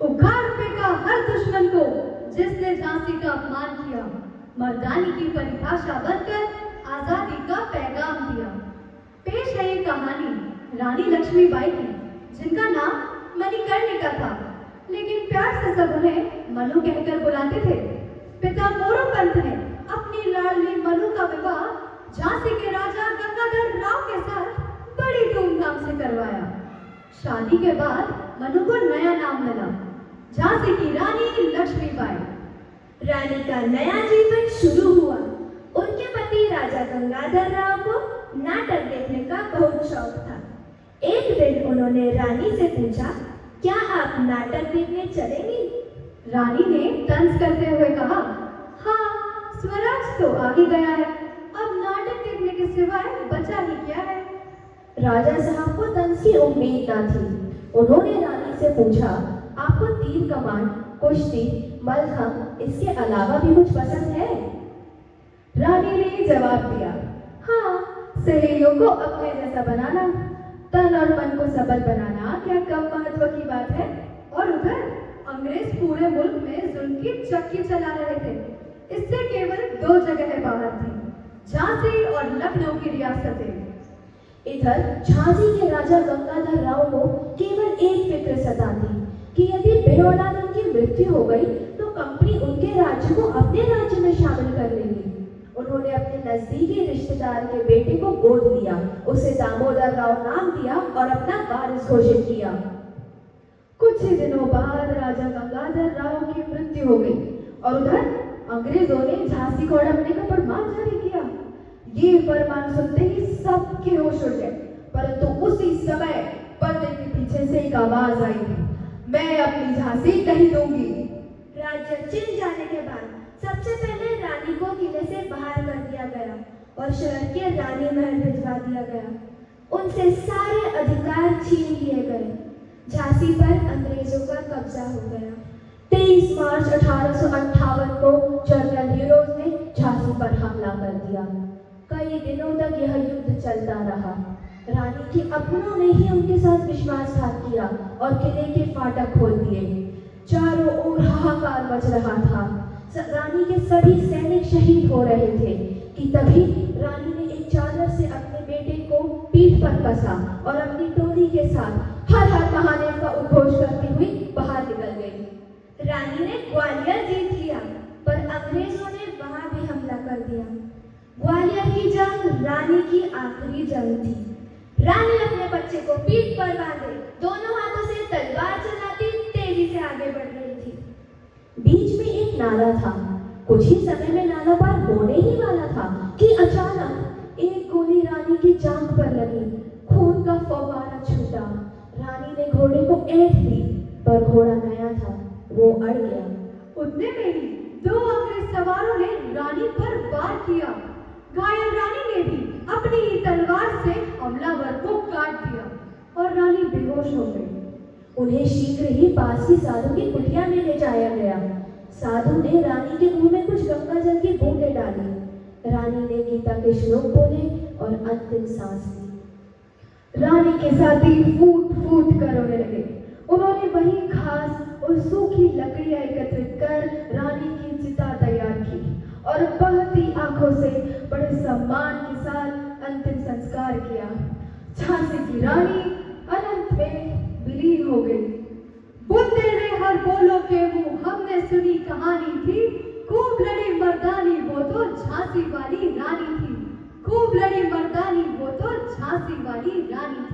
उखाड़ फेंका हर दुश्मन को जिसने झांसी का अपमान किया। मर्दानी की परिभाषा बनकर आजादी का पैगाम दिया। पेश है ये कहानी रानी लक्ष्मीबाई की, जिनका नाम मणिकर्णिका था, लेकिन प्यार से सब उन्हें मनु कहकर बुलाते थे। पिता मोरोपंत ने अपनी लाडली मनु का विवाह झांसी के राजा गंगाधर राव के साथ बड़ी धूमधाम से करवाया। शादी के बाद मनु को नया नाम मिला, झांसी की रानी लक्ष्मीबाई। रानी का नया जीवन शुरू हुआ। उनके पति राजा गंगाधर राव को नाटक देखने का बहुत शौक था। एक दिन उन्होंने रानी से पूछा, क्या आप नाटक देखने चलेंगी? रानी ने तंज करते हुए कहा, हाँ, स्वराज तो आ ही गया है, अब नाटक देखने के सिवाय बचा ही क्या है। राजा साहब को तंज की उम्मीद न थी। उन्होंने रानी से पूछा, आपको तीर कमान, कुश्ती, मलखम, इसके अलावा भी कुछ पसंद है? रानी ने जवाब दिया, हाँ, सहेलियों को अपने जैसा बनाना, तन और मन को सबल बनाना क्या कम महत्व की बात है। और उधर अंग्रेज पूरे मुल्क में जुल्म की चक्की चला रहे थे। इससे केवल 2 जगह बाहर थी, झांसी और लखनऊ की रियासतें। इधर झांसी के राजा गंगाधर राव को केवल एक फिक्र सताती कि यदि बेऔलाद उनकी मृत्यु हो गई तो कंपनी उनके राज्य को अपने राज्य में शामिल कर लेगी। उन्होंने अपने नजदीकी रिश्तेदार के बेटे को गोद लिया, उसे दामोदर राव नाम दिया और अपना वारिस घोषित किया। कुछ ही दिनों बाद राजा गंगाधर राव की मृत्यु हो गई और उधर अंग्रेजों ने झांसी को हड़पने का फरमान जारी किया। ये फरमान सुनते ही सबके होश उड़ गए, परंतु उसी समय पर्दे के पीछे से एक आवाज आई, मैं अपनी झांसी नहीं दूंगी। राज्य चिन जाने के बाद सबसे पहले रानी को किले से बाहर कर दिया गया और शहर के रानी महल भिजवा दिया गया। उनसे सारे अधिकार छीन लिए गए। झांसी पर अंग्रेजों का कब्जा हो गया। 23 मार्च 1858 को जनरल हीरोज ने झांसी पर हमला कर दिया। कई दिनों तक यह युद्ध चलता रहा। रानी के अपनों ने ही उनके साथ विश्वासघात किया और किले के फाटक खोल दिए। चारों ओर हाहाकार मच रहा था। रानी के सभी सैनिक शहीद हो रहे थे कि तभी रानी ने एक चादर से अपने बेटे को पीठ पर कसा और अपनी टोली के साथ हर हर महादेव का उद्घोष करती हुई बाहर निकल गई। रानी ने ग्वालियर जीत लिया, पर अंग्रेजों ने वहां भी हमला कर दिया। ग्वालियर की जंग रानी की आखिरी जंग थी। रानी अपने बच्चे को पीठ पर बांधे दोनों हाथों से तलवार चलाती तेजी से आगे बढ़ रही थी। बीच में एक नाला था। कुछ ही समय में नाला पार होने ही वाला था कि अचानक एक गोली रानी की जांघ पर लगी। खून का फव्वारा छूटा। रानी ने घोड़े को ऐंठ दी, पर घोड़ा नया था, वो अड़ गया। उतने में ही 2 अंग्रेज सवारों ने रानी पर वार किया। घायल रानी ने भी अपनी ही तलवार से हमलावर को काट दिया और रानी बेहोश हो गई। उन्हें शीघ्र ही पास की साधु की कुटिया में ले जाया गया। साधु ने रानी के मुंह में कुछ गंगा जल की बूंदें डाली। रानी ने गीता के श्लोक बोले और अंतिम सांस ली। रानी के साथी फूट फूट कर रोने लगे। उन्होंने वही घास और सूखी लकड़ियां एकत्रित कर रानी की चिता तैयार की और बहती आंखों से बड़े सम्मान के साथ अंतिम संस्कार किया। झांसी की रानी अनंत में विलीन हो गई। बुंदे ने हर बोलो के मुंह हमने सुनी कहानी थी, खूब लड़ी मर्दानी वो तो झांसी वाली रानी थी। खूब लड़ी मर्दानी वो तो झांसी वाली रानी